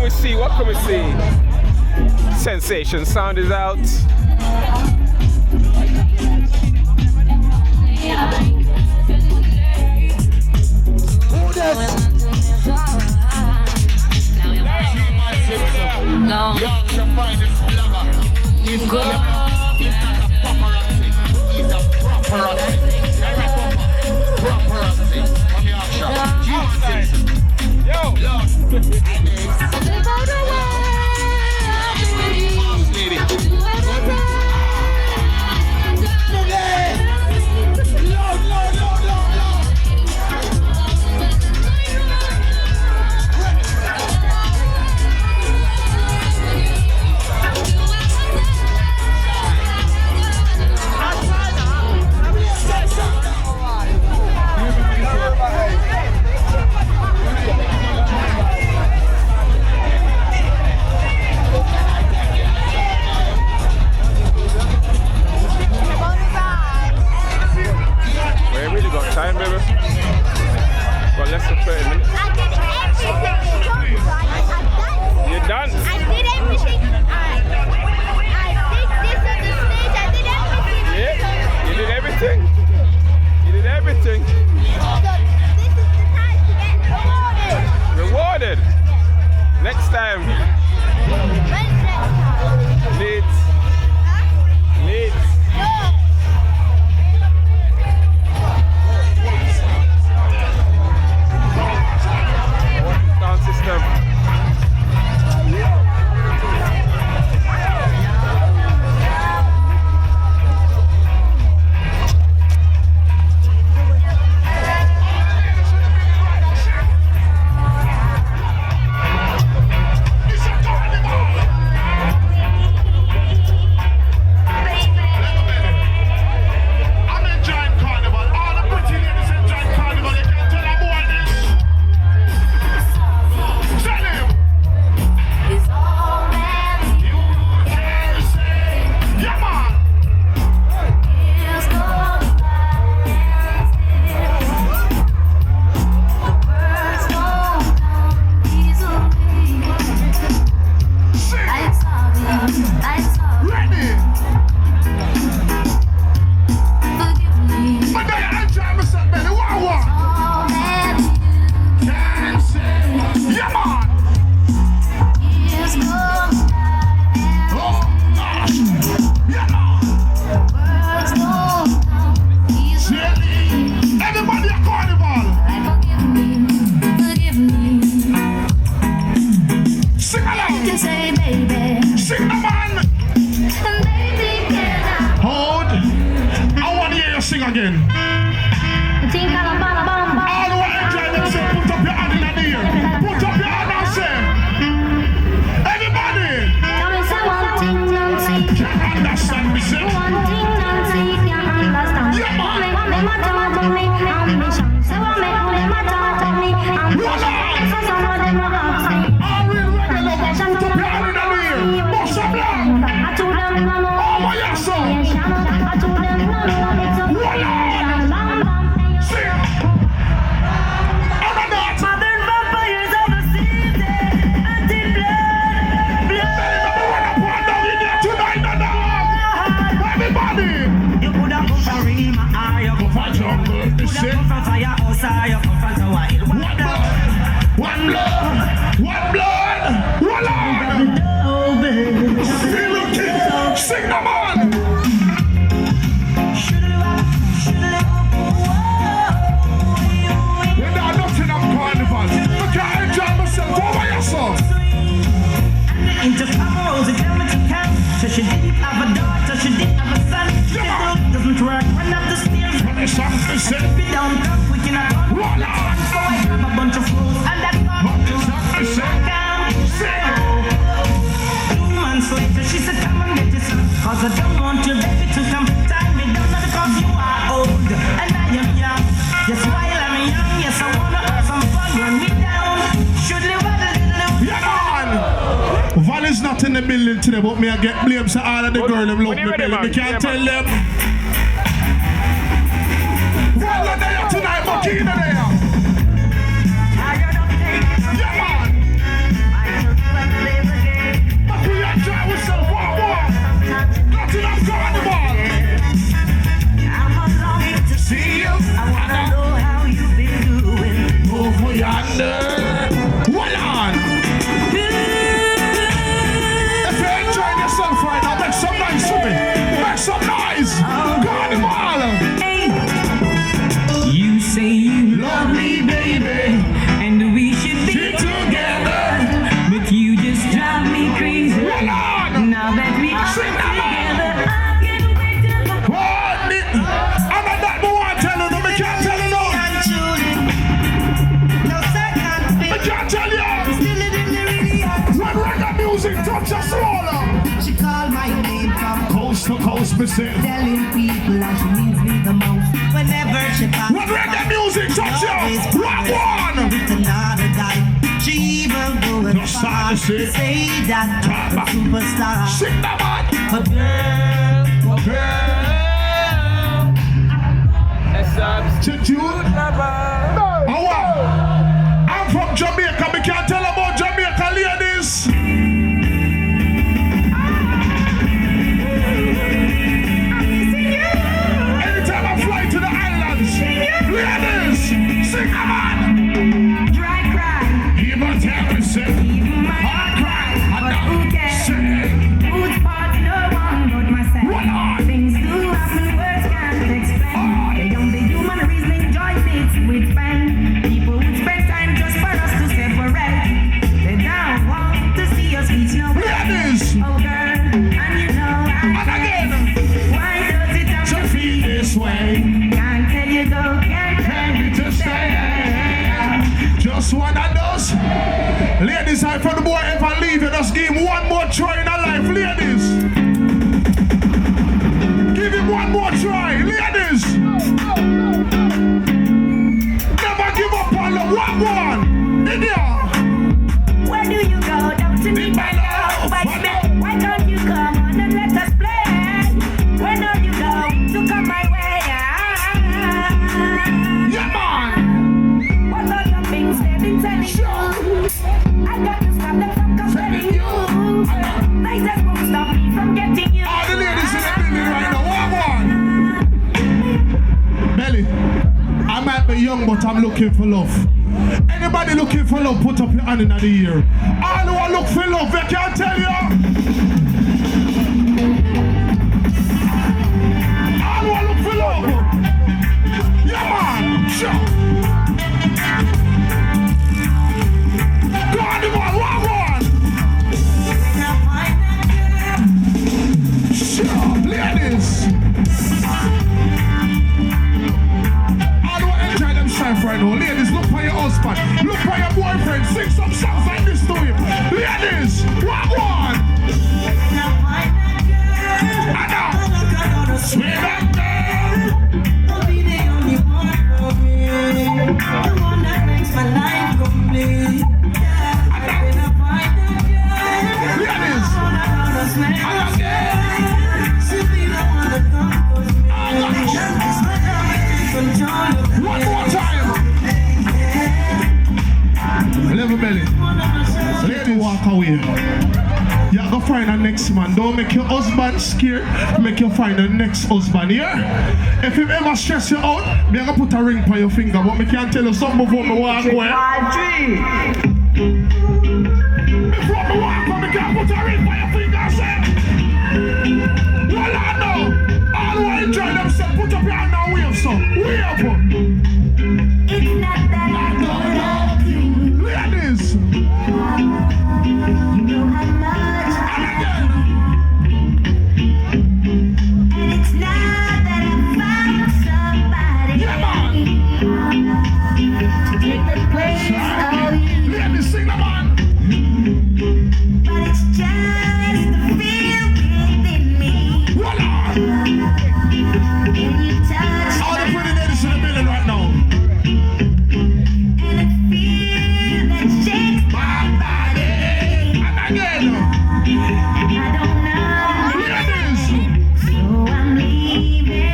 we see? What can we see? Sensation sound is out. No. He's a Time, baby. Well, less than 30 minutes. I did everything. You done? I did everything. I did this on the stage. I did everything. Yeah, you did everything. You did everything. So this is the time to get rewarded. Rewarded? Yes. Next time. When's next time? Leeds. Huh? Leeds. No. Sound system. I'm enjoying Carnival. All the pretty ladies enjoying Carnival. You can't tell them what this. Tell him. It's all that You can say. Yeah, man. is gone by. The birds won't come easily. Sing. I'm sorry. Ready. Forgive me. But then I enjoy myself, baby. What I want. All that Can say. Yeah, man. is gone by. Oh, gosh. Yeah, man. Birds won't come easily. Jelly. Everybody at Carnival. Forgive me. Sing You along. can say, baby. Sing the man. And baby, can I? Hold. I want to hear you sing again. Think I'm a bomb. All who are enjoying themselves, put up your hand in the air. Put up your hand and say. Everybody. Tell me say one thing, Nancy. Can't understand me, say. One thing, Nancy, can't understand. Yeah, man. What me matter to me, ambition. Say what me matter to me, ambition. So some of them are asking. All real reggae lovers, put up your hand in the air. Bust up loud. I told them no, no. Oh, my yes, sir. I told them no, no. It's a bam, bam. Sing. I'm a dance. Modern vampires of the city, until blood, Baby, we wanna pour down in here tonight, the dog. Everybody. You coulda come for Rima, or you come for jungle. You Coulda see? come for firehouse, or you come for the wild. One blood. One blood. One blood. One Lord. Oh, baby. Feel the king. Sing the man. We're not Nottingham Carnival. I can't enjoy myself. Over yourself. Into Rose, it never to count. So she didn't have a daughter, she didn't have a son. She doesn't work, run up the stairs. When the song is said, Be down, top, we cannot run. roll on. So I have a bunch of fools, and that's not When the song is said, sing. 2 months later, she said, come and get your son. Cause I don't want your baby to come tie me down because you are old and I am young. Yes, while I'm young, yes, I wanna have some fun. Run me down. Should live a little. Yeah, man. Val is not in the building today, but me I get blamed so all of the girls them love me belly. Me can't tell them. Val are there tonight, but Kina there. Yeah, man. now that we are together. I'm not that more telling them, I can't tell you no. I can't tell you. When reggae music touch us all. She called my name from Coast to coast, me say. telling people how she needs me the most. Whenever she passes When reggae music touch you, rock one. with another guy, she even go as Just far start to to say. say that I'm a superstar. Sing that man. But girl, Attitude. Oh, wow. I'm from Jamaica. We can't tell about Jamaica ladies. Anytime I fly to the islands, ladies, sing a man. Dry cry, Even tell me, say, even my hard cry. but who cares? Sing. Who's part no one but myself. What on? Things do happen, words can't explain. The young, the human reasoning joy fits with pain. People would spend time just for us to separate. They don't want to see us reach no way. Ladies, Oh girl, and you know I and again, why does it have to to feel this way. Can't tell you go, can't tell Tell me you to stay. Just one of those. Ladies, I for the boy ever leave you, just give him one more try in a life. Ladies, give him one more try. Ladies, never give up on the one. India, Where do you go? Down to meet my love. Why don't you come on and let us play? Where do you go to come my way? yeah man. What are the things they've been telling you? I got to stop them from comparing you. They just won't stop me from getting you. All the ladies in the building right now, one. Belly, I might be young, but I'm looking for love. Anybody looking for love, put up your hand in the air. All who are look for love, they can't tell you. All who are look for love. Yeah, man. Sure. Go on, the man. One. Sure, ladies. All who enjoy themselves right now. Ladies, look for your husband. Look for your boyfriend. Sing some songs like this to him. Ladies, one. And now, sweet that girl. I'll be the only one for me. The one that makes my life complete. Yeah, when I find that girl, Ladies, and again, she'll be the one that comforts me. It's my love that takes control of me. one more time. Level belly. Ladies, walk away. You go find a next man. Don't make your husband scared. Make you find the next husband, yeah? If him ever stress you out, me gonna put a ring on your finger, but me can't tell you something before me walk away. Before me walk away, me can't put a ring on your finger, say. Well, I know. All who enjoy themselves, put up your hand and wave, so. Wave. It's not that I don't love you. Ladies. You know how much. And again. And it's not that I found somebody Yeah, man. to take the place of you. Ladies, sing the man. But it's just the feel within me. Voila. When you touch All the pretty ladies in the building right now. and it feels that shakes My body. And again. I don't know. Ladies. So I'm leaving.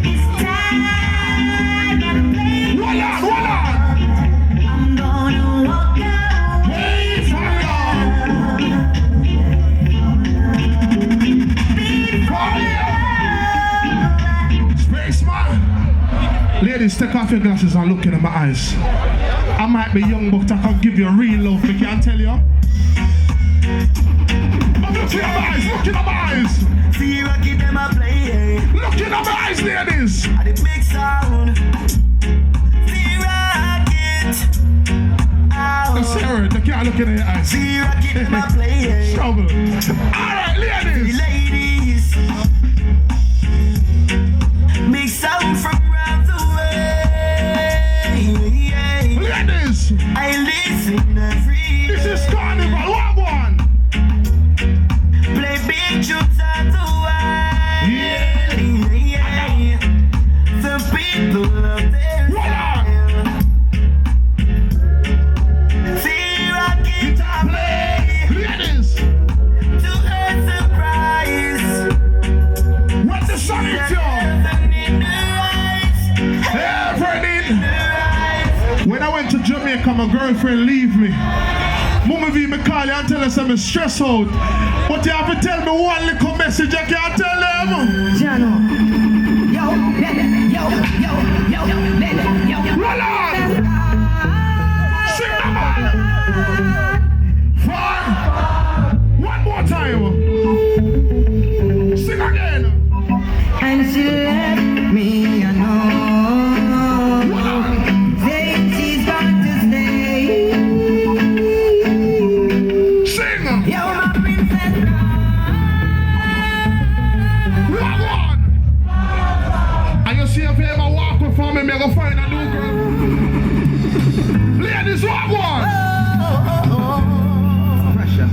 This time I gotta play. Voila, voila. I'm gonna walk away. Hey, fire. Spaceman. Ladies, take off your glasses and look in my eyes. I might be young, but I can give you real love. I can't tell you. But look in my eyes. Look in my eyes. See Rocky them a play. Look in my eyes, ladies. And the big sound. See Rocket. I say word. They can't look in your eyes. See rocket in my play. Trouble. Alright, ladies. Ladies, make sound from around the way. Ladies. I listen every This is Carnival. What one? play big tunes out the way. Yeah. The people love their Voila. see rocket play Ladies. to earn surprise. What the sun is your? When I went to Jamaica, my girlfriend leave me. Mama V me call you and tell us I'm stressed out. But you have to tell me one little message I can't tell them. Jano. Yo, baby, yo, baby, yo. Roll on! Sing the man! Four. One more time. Sing again. And she let me know. Saying she's got to stay. Sing. Yo, my princess. One. And you see if you ever walk with me, I'm gonna find a new girl. Ladies, what one? Pressure.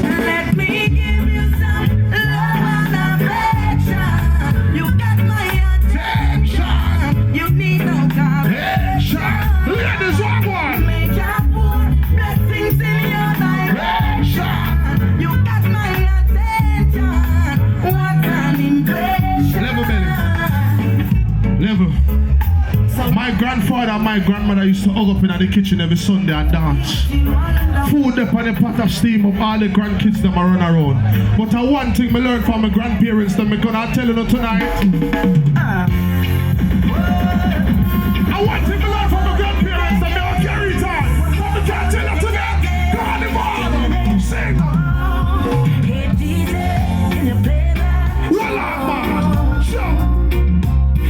Let me give you some love and affection. You got my attention. You need no Action. Ladies, what one? Make your poor blessings in your direction. You got my attention. What an impression. Level, belly. Level. My grandfather and my grandmother used to hug up in the kitchen every Sunday and dance. Food up on the pot of steam of all the grandkids that run around. But one thing I learned from my grandparents that I'm gonna tell you tonight. One thing I learned from my grandparents that I'm gonna carry it on. But I can't tell you today. Carnival! Sing! Hey, DJ, can you play that? Voila, man! Show!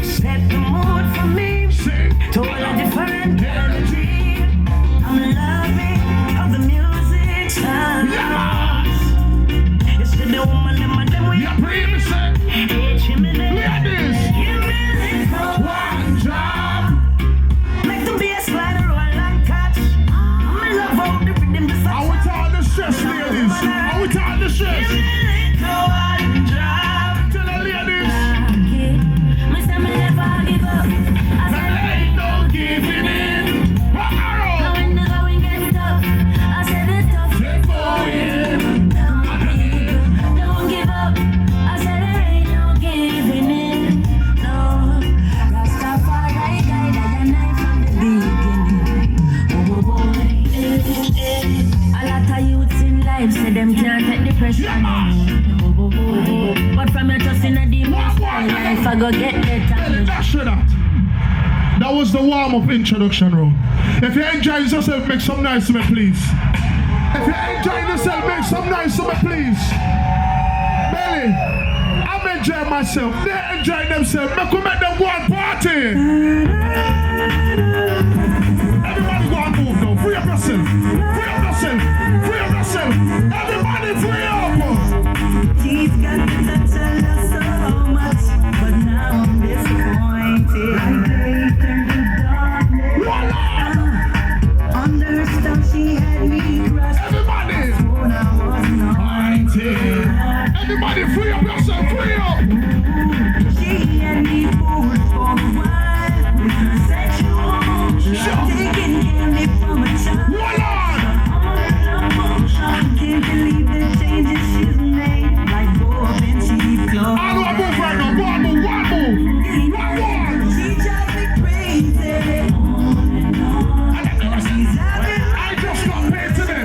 Set the mood for me. Sing! To all a different energy. I'm loving how the music sounds. Yeah! You see the woman in my dem we You bring me, sing! hey, chimney. Ladies! You really know. One job! Make the bass line roll and catch. I'm in love how the rhythm just Are we talking the stress, ladies? Are we talking the stress? You really know one drop. Tell the ladies! Mr. Me never give up. I said, Ain't no giving in! now Arrow! when the going gets tough, I said it's tough. Let's go in! Don't give up. I said there ain't no giving in. No. Rastafari guide I and I from the beginning. Oh boy. A lot of youths in life say them can't take the pressure. But from your trust in a deep life, I go get better. Dash to that. That was the warm-up introduction round. If you're enjoying yourself, make some noise to me, please. If you're enjoying yourself, make some noise to me, please. Belly, I'm enjoying myself. They're enjoying themselves. Make them go and party. Everybody go and move now. Free up yourself. Free up yourself. Free up yourself. Everybody free up. He's got the touch I love so much, but now I'm disappointed. I turned to darkness. Voila! Under her stuff, she had me crushed. Everybody. When I was not. Everybody free up yourself. Free up. She had me fooled for a while with her sexual. Taking candy from a child. Voila! Can't believe the changes she's made. Like gold and cheap clothes. All right, move right now. One move. She drives me crazy. She's having I just got paid today.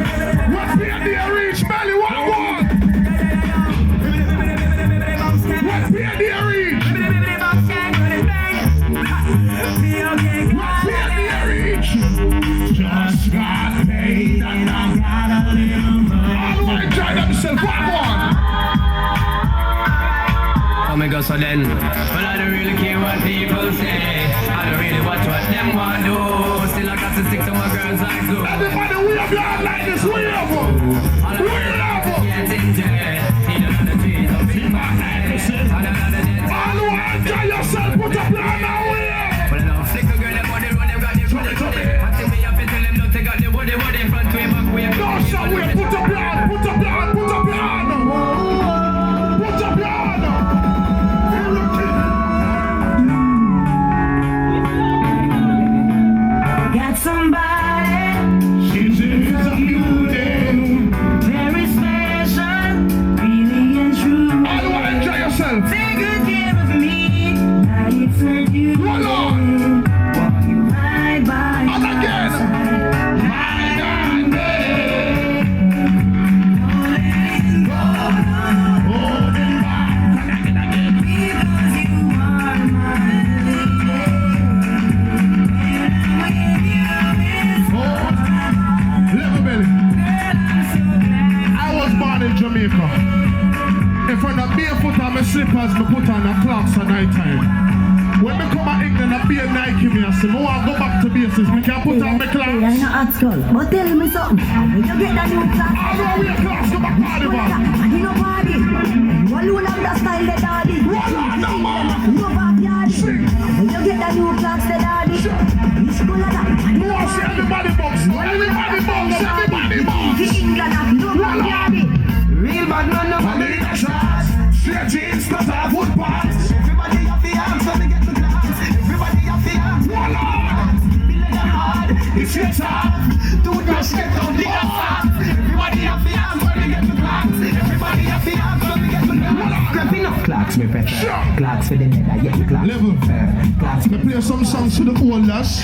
What's the idea reach, Belly? What? What's the idea reach? What's the idea reach? Just got paid and I got a little money. All right, enjoy themselves. What? Oh my God, so then, well, I don't really care what people say. I don't really watch what them want to do. Still I got got somebody. She's a beauty. Very special, really and true. All you want to enjoy yourself. Take good care of me. Now it's a duty. Roll on. Walk you right by And again. My God. Because you are my lady. Level belly. I was born in Jamaica. If I'm not barefoot on my slippers, I put on the clocks at night time. When I come to England, I be a Nike me. I say, I want to go back to bases. I can put on my clocks. I'm not at school, but tell me something. When you get that new class, I know we clocks to my carnival. and you know party. You alone have that style, the daddy. Roll on now, mama. No backyard. Sing. When you get that new clocks, the daddy. You should go like that. And you You want to see everybody box? Everybody box. Everybody box. the England have no backyard. Real bad man, no I need a shot. Straight jeans, not a wood box. Everybody have the arms when they get to class. Everybody have the arms. Roll on. Be like a hard. It's your time. Do that shit on the outside. Everybody have the arms when they get to class. Everybody have the arms when they get to class. Grabbing up clocks, me better. Sure. Clocks for the leather, yeah, clocks. Level. Clocks I play some songs to the olders,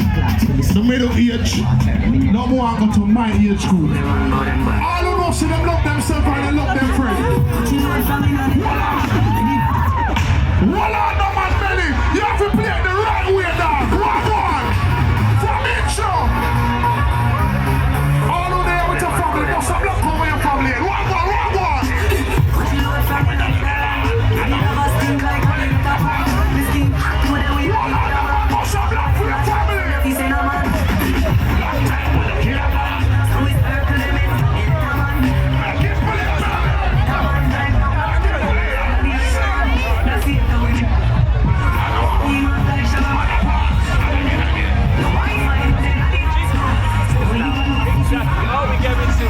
the middle age. No more I go to my age group. All who know see them love themselves and they love them friends. Roll on, no man belly. You have to play it the right way, dog. One one. From intro. All who there with your family, must have luck over your family. One one, one one. Roll on, must have luck for your family. Make it play, Now we get into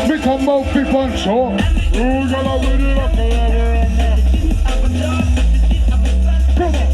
Become more people show. Who's gonna win it up? Come on.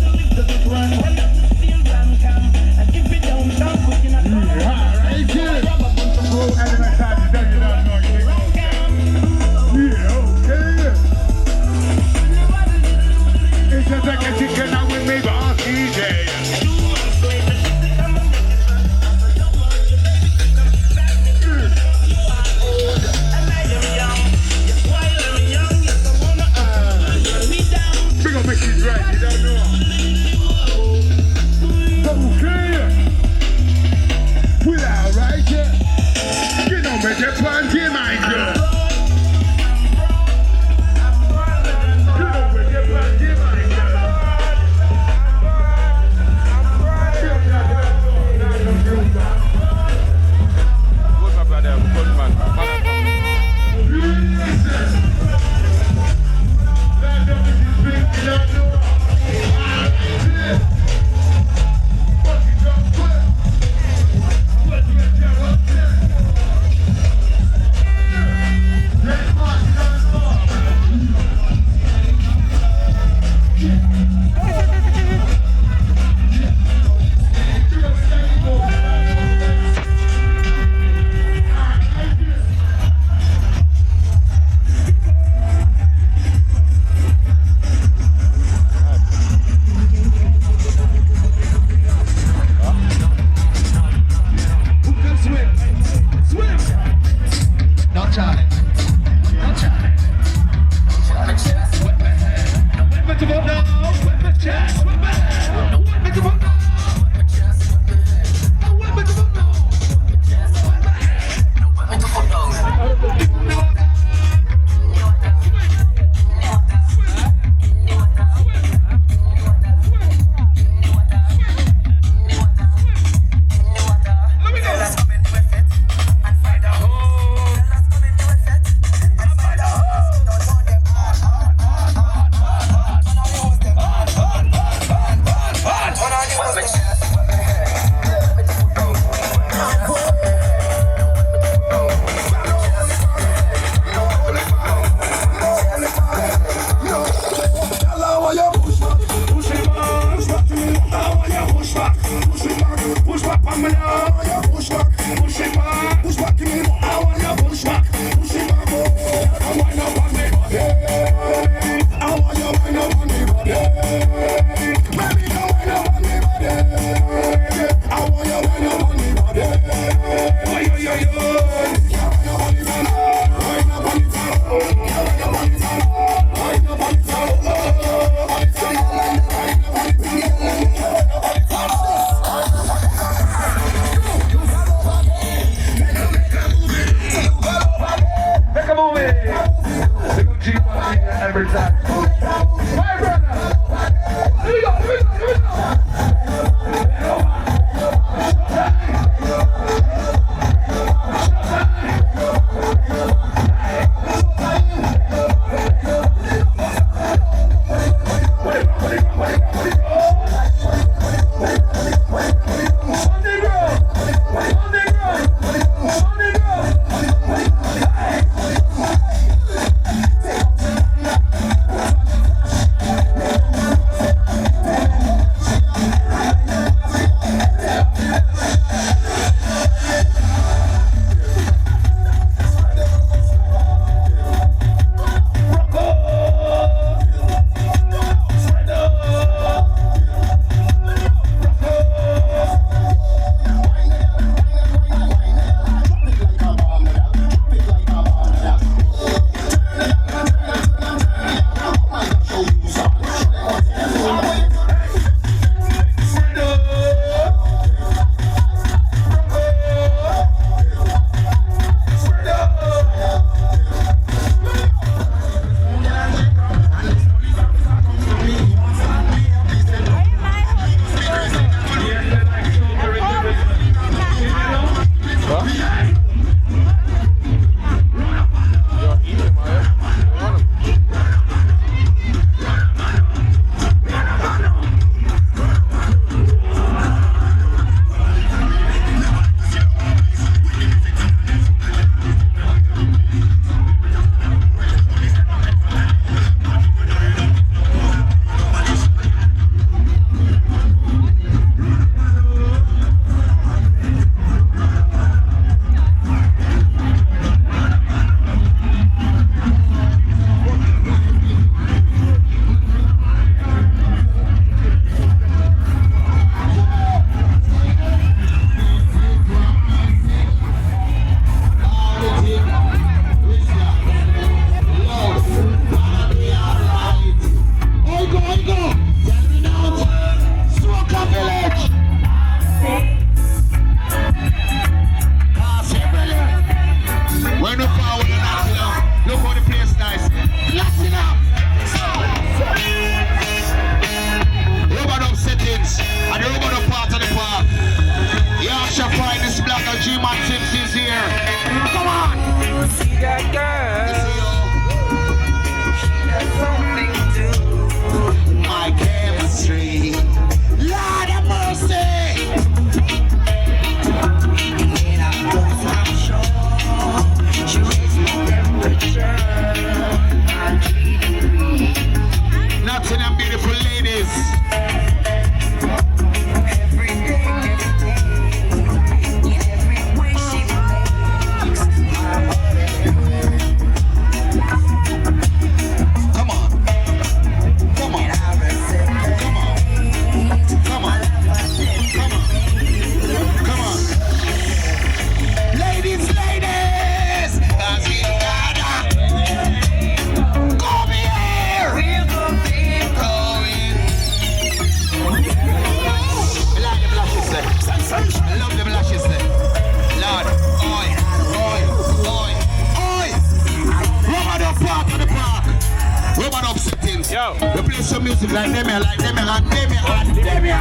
Yo. We play some music like them here, and them here.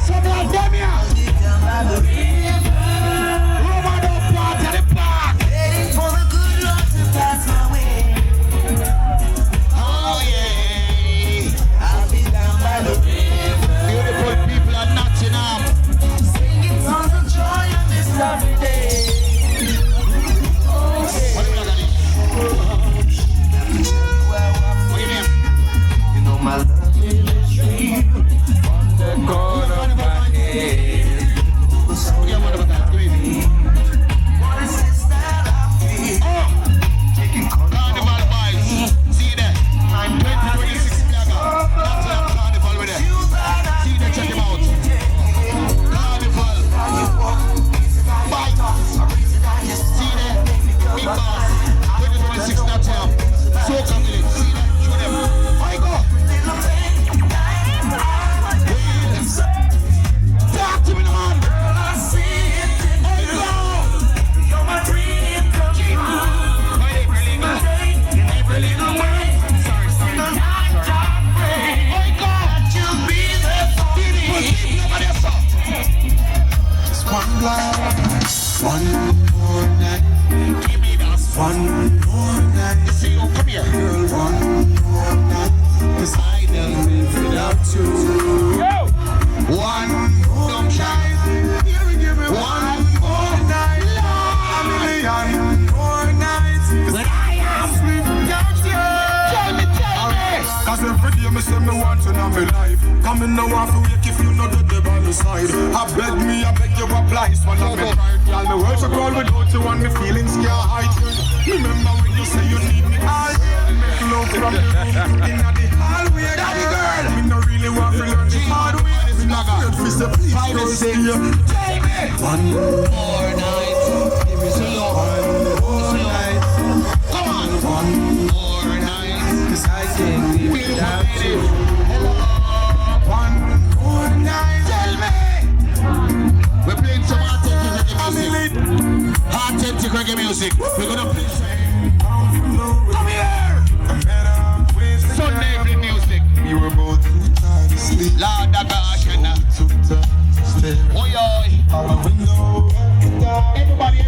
Some like them here. Roman up part of the park. For the good Lord to pass my way. Oh yeah. I'll be down by the river. Beautiful people are Nottingham. Singing songs of joy on this lovely day. What do you look at it? What your name? You know my love is real. Corner of my head. Yeah, what about that? Give me. What is this that I feel? Taking Carnival vibes. See you there. 2026 Blagger. Nottingham Carnival with it. See you there, check him out. Carnival. Bye. See you there. Big boss. 2026 Nottingham. Soca village. See you there. Show them. I go. Talk to me, man. I go. You're my dream come true. Every little way. Sorry. I go. You'll be there for me. Nobody else. Just one glass, one more night, Give me that. one more night, See you. Come here. girl, one more night. 'Cause I never live without you. Yo. One dumb shine. Give me one more night, a million more nights. 'Cause I am without you. Tell me. Cause every day me say me want to know me life. Come in now off wake if you know the devil on the side. I beg you apply. Swallow me pride. Y'all me words are cold without you and me feelings can't hide. Remember when you say you need me all day. Make love from the room in the hallway. Daddy girl. Me no really want to learn the hard way. Me not good for say please Five don't and stay six. here. Tell me. One More night. give me some one more night. Come on. One More night. 'cause I can't live Beautiful without lady. you. Hello. One more night. Tell me. We're playing some authentic reggae music. We're gonna play some. Come here. Sunday evening music. We were both too tired to sleep. Lord of gosh, and Took time to stare oi oi. out the window. Everybody.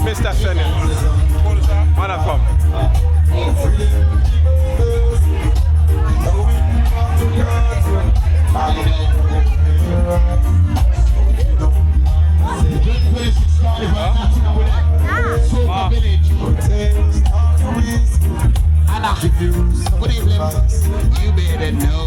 Mr. Shannon. Man, I come. Soca village. Tales of the ways. Anna. Good evening. You better know.